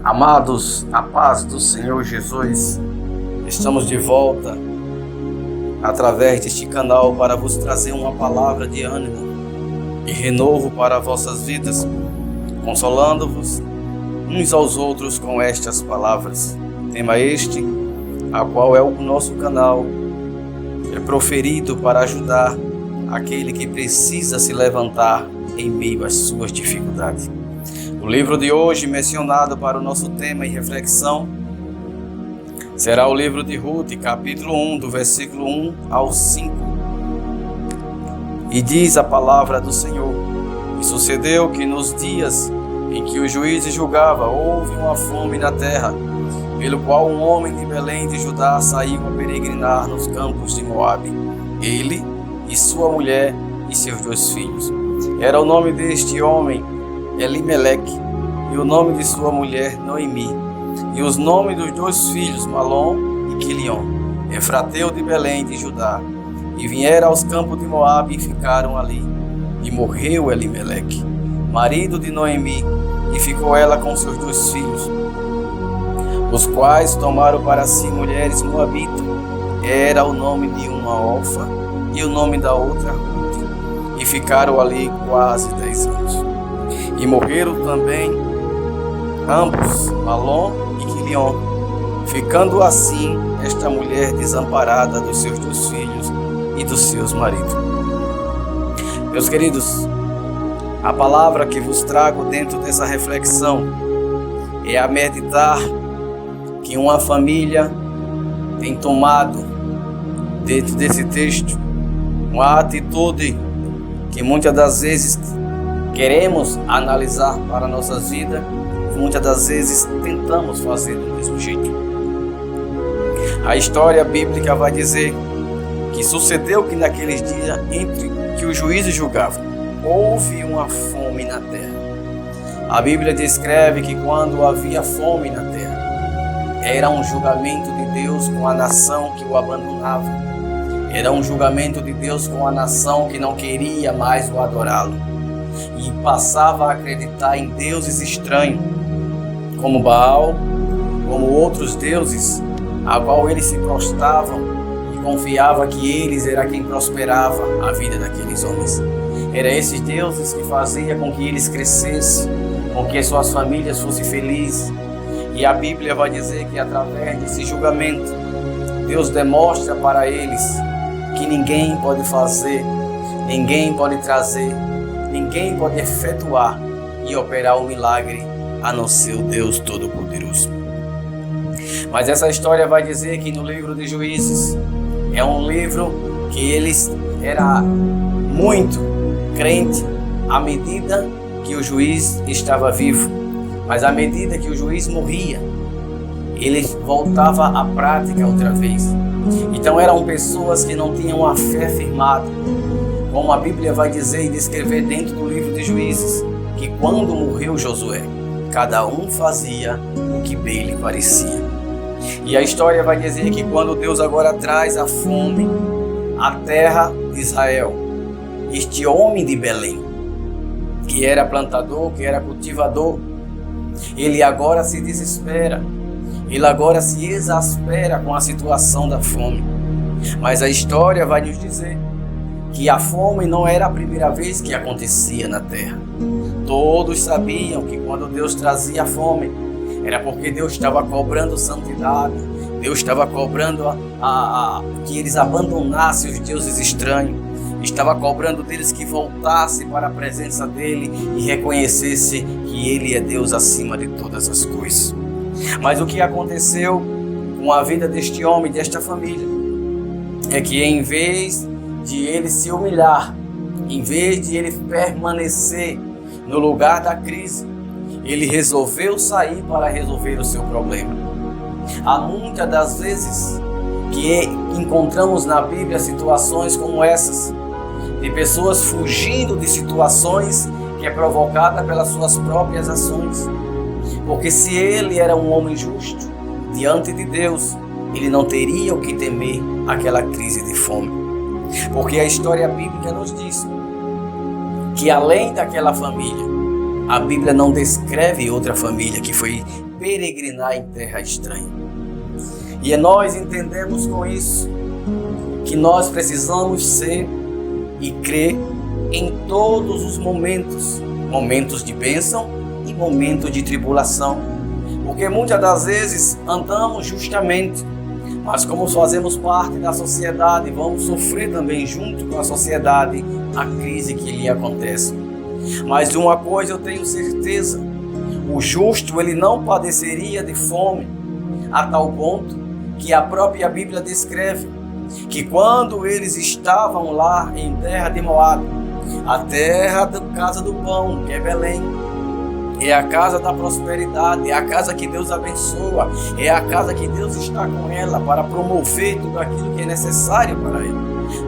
Amados, a paz do Senhor Jesus, estamos de volta através deste canal para vos trazer uma palavra de ânimo e renovo para vossas vidas, consolando-vos uns aos outros com estas palavras. Tema este, a qual é o nosso canal, é proferido para ajudar aquele que precisa se levantar em meio às suas dificuldades. O livro de hoje, mencionado para o nosso tema e reflexão, será o livro de Ruth, capítulo 1, do versículo 1 ao 5. E diz a palavra do Senhor: E sucedeu que nos dias em que o juiz julgava, houve uma fome na terra, pelo qual um homem de Belém de Judá saiu a peregrinar nos campos de Moabe, ele e sua mulher e seus 2 filhos. Era o nome deste homem Elimeleque, e o nome de sua mulher Noemi, e os nomes dos 2 filhos Malom e Quilion, Efrateu de Belém de Judá. E vieram aos campos de Moabe e ficaram ali. E morreu Elimeleque, marido de Noemi, e ficou ela com seus 2 filhos, os quais tomaram para si mulheres moabitas. Era o nome de uma Orfa e o nome da outra Ruth, e ficaram ali quase 10 anos. E morreram também ambos, Malom e Quilion, ficando assim esta mulher desamparada dos seus 2 filhos e dos seus maridos. Meus queridos, a palavra que vos trago dentro dessa reflexão é a meditar que uma família tem tomado dentro desse texto, uma atitude que muitas das vezes queremos analisar para a nossa vida e muitas das vezes tentamos fazer do mesmo jeito. A história bíblica vai dizer que sucedeu que naqueles dias entre que os juízes julgavam, houve uma fome na terra. A Bíblia descreve que quando havia fome na terra, era um julgamento de Deus com a nação que o abandonava. Era um julgamento de Deus com a nação que não queria mais o adorá-lo e passava a acreditar em deuses estranhos, como Baal, como outros deuses, a qual eles se prostravam e confiava que eles era quem prosperava a vida daqueles homens. Era esses deuses que fazia com que eles crescessem, com que suas famílias fossem felizes. E a Bíblia vai dizer que através desse julgamento, Deus demonstra para eles que ninguém pode fazer, ninguém pode trazer, ninguém pode efetuar e operar um milagre a não ser o Deus Todo-Poderoso. Mas essa história vai dizer que no livro de Juízes é um livro que eles era muito crente à medida que o juiz estava vivo, mas à medida que o juiz morria, ele voltava à prática outra vez. Então eram pessoas que não tinham a fé firmada, como a Bíblia vai dizer e descrever dentro do livro de Juízes, que quando morreu Josué, cada um fazia o que bem lhe parecia. E a história vai dizer que quando Deus agora traz a fome à terra de Israel, este homem de Belém, que era plantador, que era cultivador, ele agora se desespera, ele agora se exaspera com a situação da fome. Mas a história vai nos dizer que a fome não era a primeira vez que acontecia na terra. Todos sabiam que quando Deus trazia a fome, era porque Deus estava cobrando santidade, Deus estava cobrando que eles abandonassem os deuses estranhos, estava cobrando deles que voltassem para a presença dele e reconhecessem que ele é Deus acima de todas as coisas. Mas o que aconteceu com a vida deste homem, desta família, é que em vez de ele se humilhar, em vez de ele permanecer no lugar da crise, ele resolveu sair para resolver o seu problema. Há muitas das vezes que encontramos na Bíblia situações como essas, de pessoas fugindo de situações que é provocada pelas suas próprias ações. Porque se ele era um homem justo diante de Deus, ele não teria o que temer aquela crise de fome. Porque a história bíblica nos diz que além daquela família, a Bíblia não descreve outra família que foi peregrinar em terra estranha. E nós entendemos com isso que nós precisamos ser e crer em todos os momentos, momentos de bênção e momentos de tribulação, porque muitas das vezes andamos justamente, mas como fazemos parte da sociedade, vamos sofrer também junto com a sociedade a crise que lhe acontece. Mas de uma coisa eu tenho certeza: o justo ele não padeceria de fome, a tal ponto que a própria Bíblia descreve que quando eles estavam lá em terra de Moabe, a terra da casa do pão, que é Belém, é a casa da prosperidade, é a casa que Deus abençoa, é a casa que Deus está com ela para promover tudo aquilo que é necessário para ele.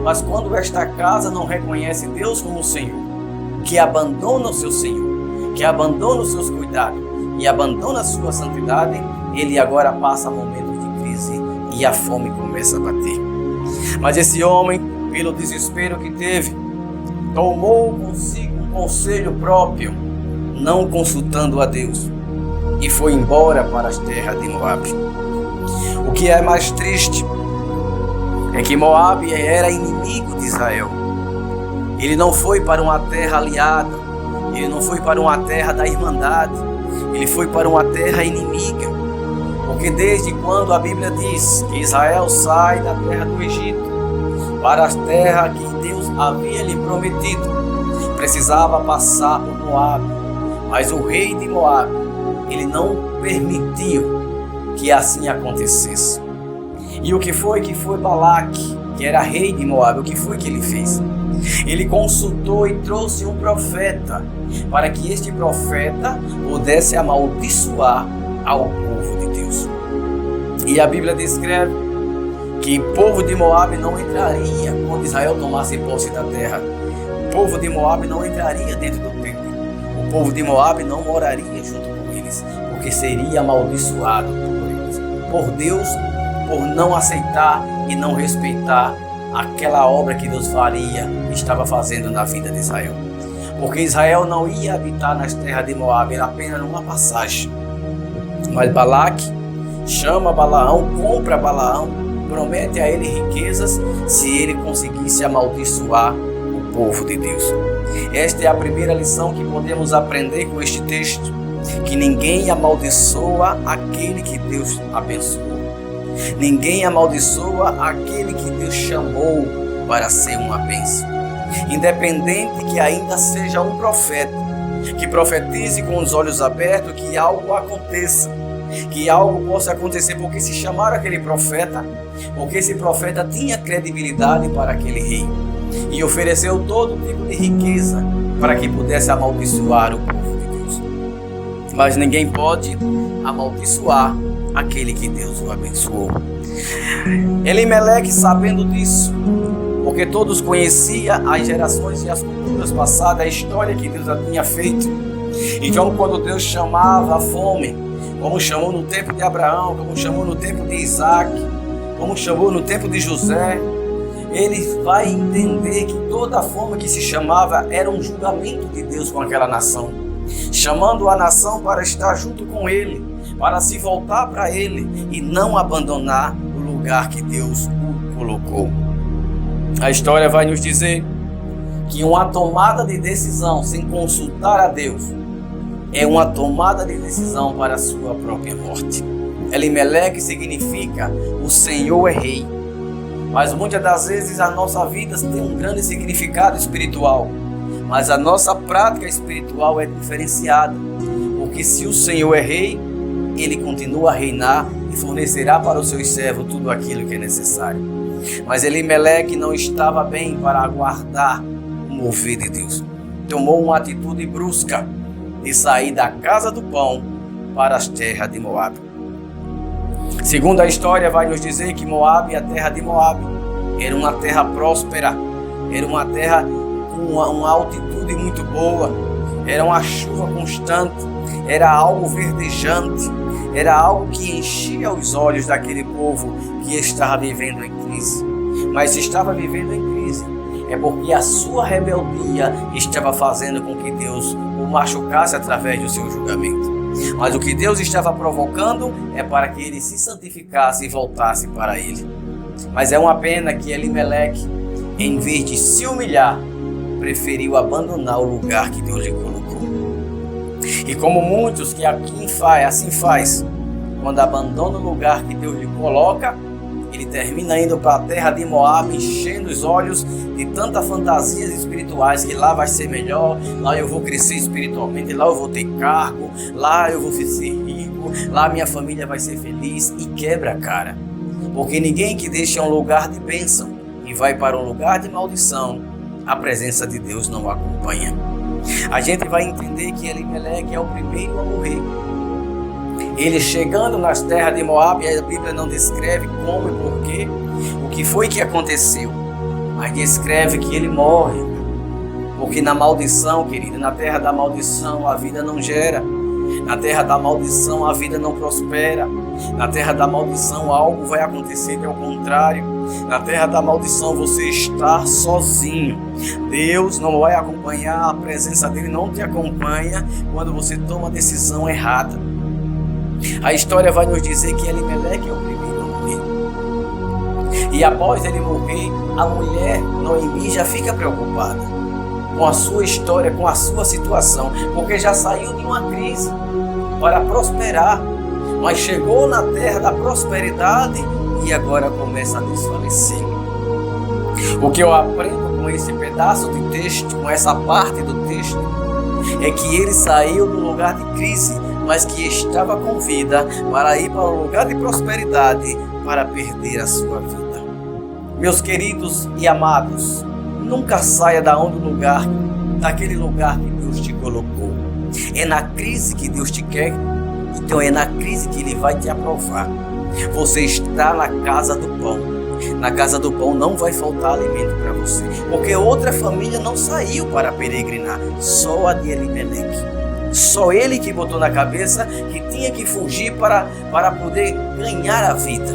Mas quando esta casa não reconhece Deus como Senhor, que abandona o seu Senhor, que abandona os seus cuidados e abandona a sua santidade, ele agora passa momentos de crise e a fome começa a bater. Mas esse homem, pelo desespero que teve, tomou consigo um conselho próprio, não consultando a Deus, e foi embora para as terras de Moabe. O que é mais triste é que Moabe era inimigo de Israel. Ele não foi para uma terra aliada, ele não foi para uma terra da irmandade, ele foi para uma terra inimiga. Porque desde quando a Bíblia diz que Israel sai da terra do Egito para a terra que Deus havia lhe prometido, precisava passar por Moabe. Mas o rei de Moabe, ele não permitiu que assim acontecesse. E o que foi Balaque, que era rei de Moabe, o que foi que ele fez? Ele consultou e trouxe um profeta, para que este profeta pudesse amaldiçoar ao povo de Deus. E a Bíblia descreve que o povo de Moabe não entraria quando Israel tomasse posse da terra. O povo de Moabe não entraria dentro do templo. O povo de Moabe não moraria junto com eles, porque seria amaldiçoado por eles, por Deus, por não aceitar e não respeitar aquela obra que Deus estava fazendo na vida de Israel. Porque Israel não ia habitar nas terras de Moabe, era apenas uma passagem. Mas Balaque chama Balaão, compra Balaão, promete a ele riquezas se ele conseguisse amaldiçoar o povo de Deus. Esta é a primeira lição que podemos aprender com este texto, que ninguém amaldiçoa aquele que Deus abençoou. Ninguém amaldiçoa aquele que Deus chamou para ser uma bênção. Independente que ainda seja um profeta, que profetize com os olhos abertos que algo aconteça, que algo possa acontecer, porque se chamaram aquele profeta, porque esse profeta tinha credibilidade para aquele rei e ofereceu todo tipo de riqueza para que pudesse amaldiçoar o povo de Deus. Mas ninguém pode amaldiçoar aquele que Deus o abençoou. Elimeleque, sabendo disso, porque todos conheciam as gerações e as culturas passadas, a história que Deus já tinha feito. Então, quando Deus chamava a fome, como chamou no tempo de Abraão, como chamou no tempo de Isaac, como chamou no tempo de José, ele vai entender que toda a fome que se chamava era um julgamento de Deus com aquela nação, chamando a nação para estar junto com ele, para se voltar para ele e não abandonar o lugar que Deus o colocou. A história vai nos dizer que uma tomada de decisão sem consultar a Deus é uma tomada de decisão para a sua própria morte. Elimeleque significa o Senhor é rei. Mas muitas das vezes a nossa vida tem um grande significado espiritual, mas a nossa prática espiritual é diferenciada, porque se o Senhor é rei, ele continua a reinar e fornecerá para os seus servos tudo aquilo que é necessário. Mas Elimeleque não estava bem para aguardar o mover de Deus. Tomou uma atitude brusca de sair da casa do pão para as terras de Moabe. Segundo a história, vai nos dizer que Moabe, a terra de Moabe, era uma terra próspera, era uma terra com uma altitude muito boa, era uma chuva constante, era algo verdejante, era algo que enchia os olhos daquele povo que estava vivendo em crise. Mas se estava vivendo em crise, é porque a sua rebeldia estava fazendo com que Deus o machucasse através do seu julgamento. Mas o que Deus estava provocando é para que ele se santificasse e voltasse para ele. Mas é uma pena que Elimeleque, em vez de se humilhar, preferiu abandonar o lugar que Deus lhe colocou. E como muitos que assim faz, quando abandona o lugar que Deus lhe coloca, ele termina indo para a terra de Moab, enchendo os olhos de tantas fantasias espirituais, que lá vai ser melhor, lá eu vou crescer espiritualmente, lá eu vou ter cargo, lá eu vou ser rico, lá minha família vai ser feliz, e quebra a cara. Porque ninguém que deixa um lugar de bênção e vai para um lugar de maldição, a presença de Deus não o acompanha. A gente vai entender que Elimeleque é o primeiro a morrer. Ele chegando nas terras de Moab, a Bíblia não descreve como e porquê, o que foi que aconteceu, mas descreve que ele morre. Porque na maldição, querido, na terra da maldição a vida não gera. Na terra da maldição a vida não prospera. Na terra da maldição algo vai acontecer ao contrário. Na terra da maldição você está sozinho. Deus não vai acompanhar, a presença dele não te acompanha quando você toma a decisão errada. A história vai nos dizer que Elimeleque é o primeiro a morrer. E após ele morrer, a mulher Noemi já fica preocupada com a sua história, com a sua situação, porque já saiu de uma crise para prosperar, mas chegou na terra da prosperidade e agora começa a desfalecer. O que eu aprendo com esse pedaço de texto, com essa parte do texto, é que ele saiu do lugar de crise, mas que estava com vida para ir para um lugar de prosperidade, para perder a sua vida. Meus queridos e amados, nunca saia daquele lugar que Deus te colocou. É na crise que Deus te quer, então é na crise que Ele vai te aprovar. Você está na casa do pão. Na casa do pão não vai faltar alimento para você, porque outra família não saiu para peregrinar, só a de Elimeleque. Só ele que botou na cabeça que tinha que fugir para poder ganhar a vida.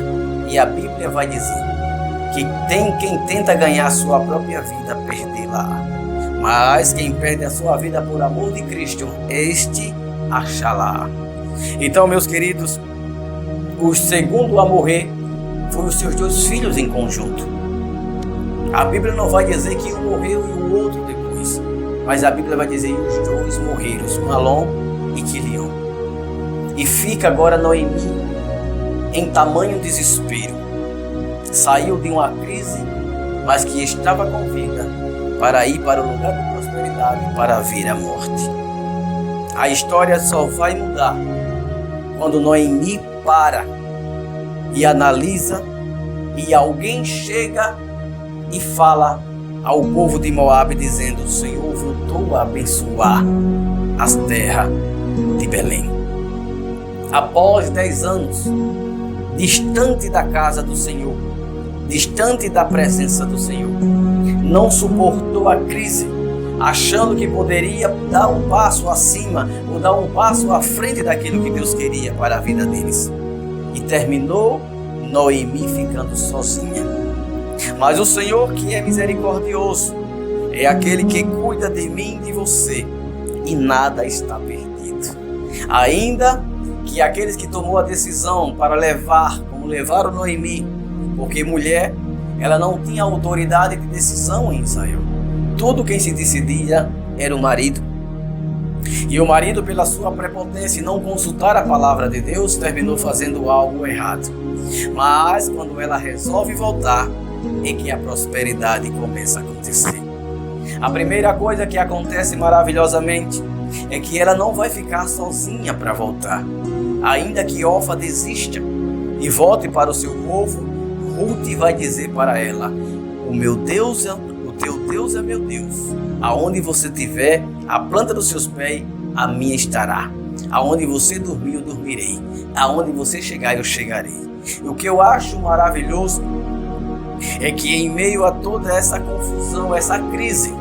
E a Bíblia vai dizer que tem quem tenta ganhar a sua própria vida, perdê-la. Mas quem perde a sua vida por amor de Cristo, este achará. Então, meus queridos, o segundo a morrer foram os seus dois filhos em conjunto. A Bíblia não vai dizer que um morreu e o outro depois, mas a Bíblia vai dizer que os dois morreram, Malom e Quilion. E fica agora Noemi em tamanho desespero. Saiu de uma crise, mas que estava com vida, para ir para o lugar de prosperidade, para vir a morte. A história só vai mudar quando Noemi para e analisa, e alguém chega e fala ao povo de Moab, dizendo: o Senhor voltou a abençoar as terras de Belém. Após 10 anos, distante da casa do Senhor, distante da presença do Senhor, não suportou a crise, achando que poderia dar um passo acima ou dar um passo à frente daquilo que Deus queria para a vida deles. E terminou Noemi ficando sozinha. Mas o Senhor, que é misericordioso, é aquele que cuida de mim e de você, e nada está perdido. Ainda que aqueles que tomou a decisão para levar, como levaram Noemi, porque mulher, ela não tinha autoridade de decisão em Israel. Tudo quem se decidia era o marido. E o marido, pela sua prepotência e não consultar a palavra de Deus, terminou fazendo algo errado. Mas quando ela resolve voltar, é que a prosperidade começa a acontecer. A primeira coisa que acontece maravilhosamente é que ela não vai ficar sozinha para voltar. Ainda que Orfa desista e volte para o seu povo, Ruth vai dizer para ela: o teu Deus é meu Deus. Aonde você estiver, a planta dos seus pés, a minha estará. Aonde você dormir, eu dormirei. Aonde você chegar, eu chegarei. O que eu acho maravilhoso é que em meio a toda essa confusão, essa crise,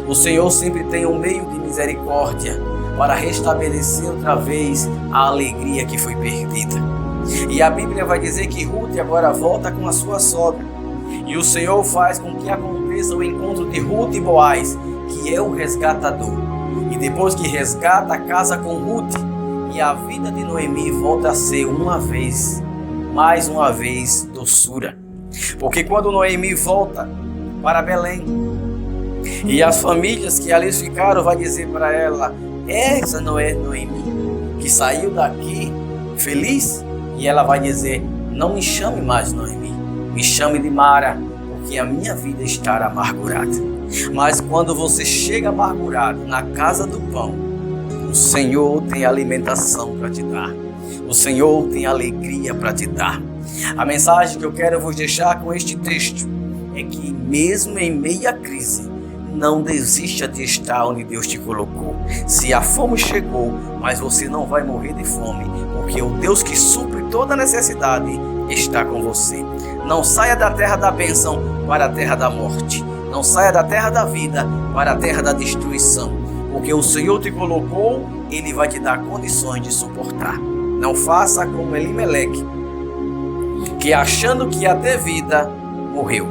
o Senhor sempre tem um meio de misericórdia para restabelecer outra vez a alegria que foi perdida. E a Bíblia vai dizer que Ruth agora volta com a sua sogra. E o Senhor faz com que aconteça o encontro de Ruth e Boaz, que é o resgatador. E depois que resgata, casa com Ruth. e a vida de Noemi volta a ser mais uma vez, doçura. Porque quando Noemi volta para Belém, e as famílias que ali ficaram vai dizer para ela: essa não é Noemi, que saiu daqui feliz? E ela vai dizer: não me chame mais Noemi, me chame de Mara, porque a minha vida está amargurada. Mas quando você chega amargurado na casa do pão, o Senhor tem alimentação para te dar. O Senhor tem alegria para te dar. A mensagem que eu quero vos deixar com este texto é que mesmo em meio à crise, não desista de estar onde Deus te colocou. Se a fome chegou, mas você não vai morrer de fome, porque o Deus que supre toda necessidade está com você. Não saia da terra da bênção para a terra da morte. Não saia da terra da vida para a terra da destruição, porque o Senhor te colocou, Ele vai te dar condições de suportar. Não faça como Elimeleque, que achando que ia ter vida, morreu.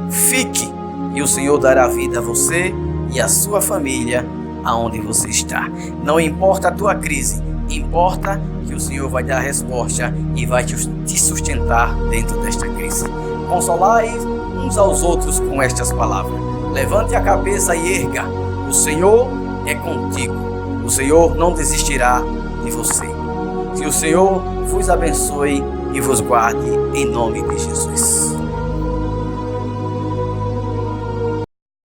Fique, e o Senhor dará vida a você e a sua família aonde você está. Não importa a tua crise, importa que o Senhor vai dar a resposta e vai te sustentar dentro desta crise. Consolai uns aos outros com estas palavras. Levante a cabeça e erga. O Senhor é contigo. O Senhor não desistirá de você. Que o Senhor vos abençoe e vos guarde em nome de Jesus.